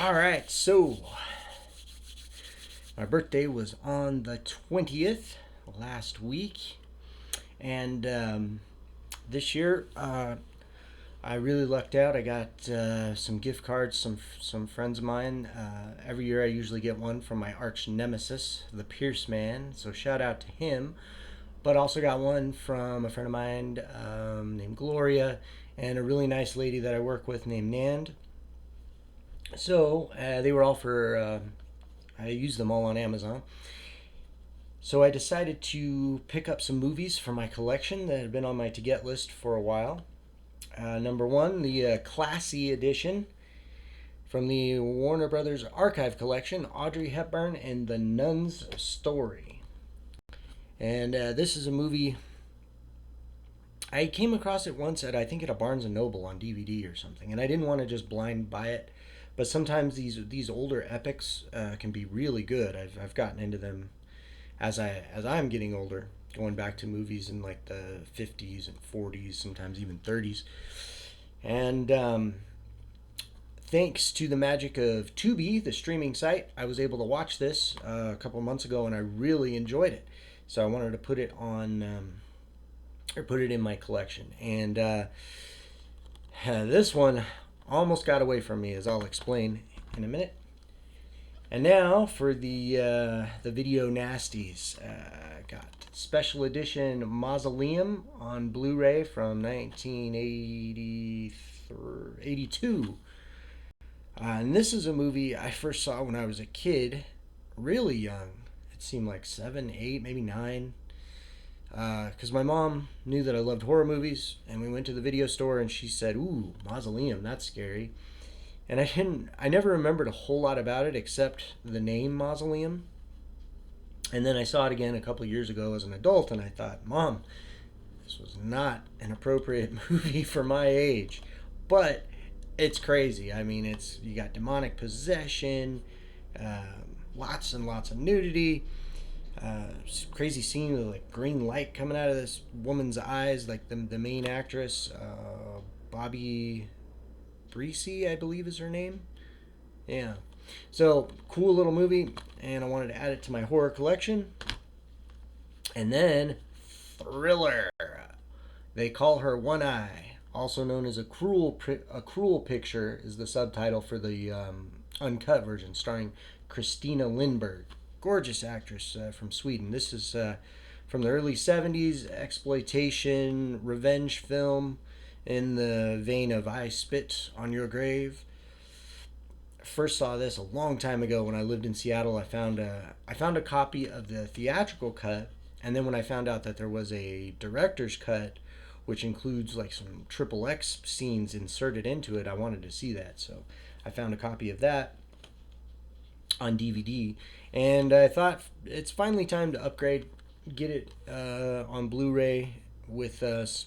All right, so my birthday was on the 20th last week, and this year I really lucked out. I got some gift cards, some friends of mine. Every year I usually get one from my arch nemesis, the Pierce Man. So shout out to him. But also got one from a friend of mine named Gloria, and a really nice lady that I work with named Nand. So they were all for. I used them all on Amazon. So I decided to pick up some movies for my collection that had been on my to get list for a while. Number one, the Classy edition from the Warner Brothers Archive collection, Audrey Hepburn and the Nun's Story. And this is a movie I came across it once at, I think, at a Barnes and Noble on DVD or something, and I didn't want to just blind buy it. But sometimes these older epics can be really good. I've gotten into them as I'm getting older, going back to movies in like the 50s and 40s, sometimes even 30s. And thanks to the magic of Tubi, the streaming site, I was able to watch this a couple months ago, and I really enjoyed it. So I wanted to put it on, or put it in my collection. And this one almost got away from me, as I'll explain in a minute. And now for the video nasties. Got special edition Mausoleum on Blu-ray from 1982. And this is a movie I first saw when I was a kid, really young. It seemed like 7, 8, maybe 9. Because my mom knew that I loved horror movies, and we went to the video store, and she said, "Ooh, Mausoleum, that's scary." And I never remembered a whole lot about it except the name Mausoleum. And then I saw it again a couple of years ago as an adult, and I thought, Mom, this was not an appropriate movie for my age. But it's crazy. I mean, you got demonic possession, lots and lots of nudity. Crazy scene with like green light coming out of this woman's eyes, like the main actress, Bobby Breesy, I believe is her name. Yeah. So cool little movie, and I wanted to add it to my horror collection. And then Thriller. They call her One Eye, also known as a cruel picture, is the subtitle for the uncut version, starring Christina Lindberg, gorgeous actress from Sweden. This is from the early 70s, exploitation revenge film in the vein of I Spit on Your Grave. First saw this a long time ago when I lived in Seattle. I found a copy of the theatrical cut, and then when I found out that there was a director's cut, which includes like some triple X scenes inserted into it, I wanted to see that. So I found a copy of that on DVD, and I thought it's finally time to upgrade, get it on Blu-ray with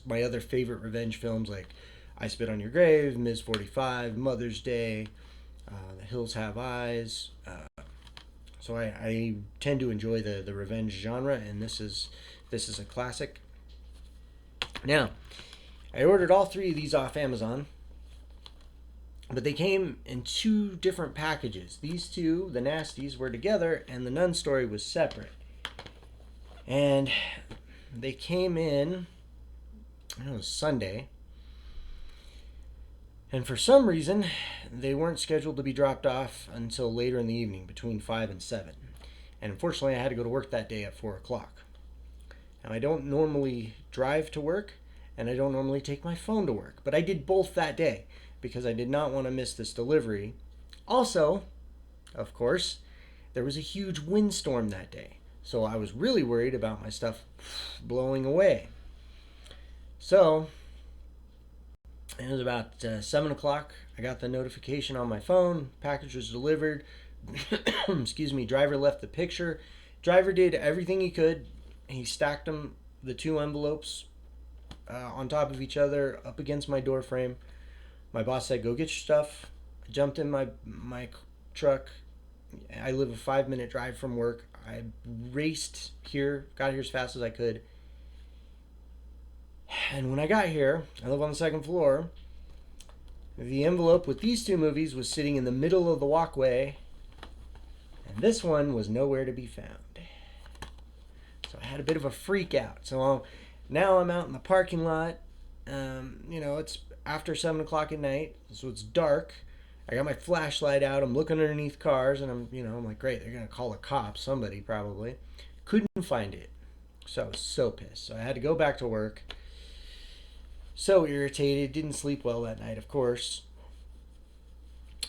my other favorite revenge films like I Spit on Your Grave, Ms. 45, Mother's Day, The Hills Have Eyes. So I tend to enjoy the revenge genre, and this is a classic. Now, I ordered all three of these off Amazon, but they came in two different packages. These two, the Nasties, were together, and the Nun Story was separate. And they came in, I know it was Sunday, and for some reason, they weren't scheduled to be dropped off until later in the evening, between 5 and 7. And unfortunately, I had to go to work that day at 4 o'clock. Now, I don't normally drive to work, and I don't normally take my phone to work, but I did both that day because I did not want to miss this delivery. Also, of course, there was a huge windstorm that day, so I was really worried about my stuff blowing away. So, it was about 7 o'clock. I got the notification on my phone. Package was delivered. Excuse me. Driver left the picture. Driver did everything he could. He stacked them, the two envelopes, on top of each other, up against my door frame. My boss said, "Go get your stuff." I jumped in my truck. I live a 5-minute drive from work. I raced here, got here as fast as I could. And when I got here, I live on the second floor. The envelope with these two movies was sitting in the middle of the walkway, and this one was nowhere to be found. So I had a bit of a freak out. So now I'm out in the parking lot. It's after 7 o'clock at night, so it's dark. I got my flashlight out. I'm looking underneath cars, and I'm like, great, they're gonna call the cops. Somebody probably. Couldn't find it, so I was so pissed. So I had to go back to work. So irritated. Didn't sleep well that night, of course.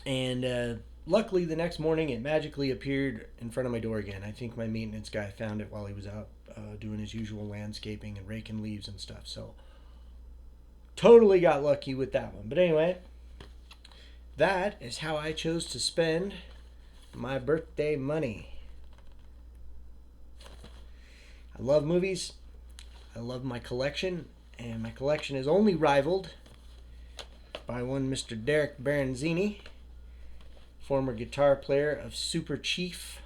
And luckily, the next morning, it magically appeared in front of my door again. I think my maintenance guy found it while he was out doing his usual landscaping and raking leaves and stuff. So totally got lucky with that one. But anyway, that is how I chose to spend my birthday money. I love movies. I love my collection. And my collection is only rivaled by one Mr. Derek Baranzini, former guitar player of Super Chief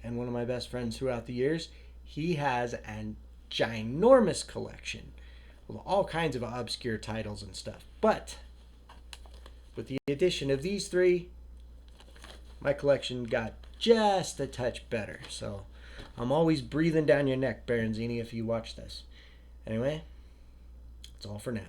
and one of my best friends throughout the years. He has a ginormous collection with all kinds of obscure titles and stuff. But with the addition of these three, my collection got just a touch better. So I'm always breathing down your neck, Baranzini, if you watch this. Anyway, that's all for now.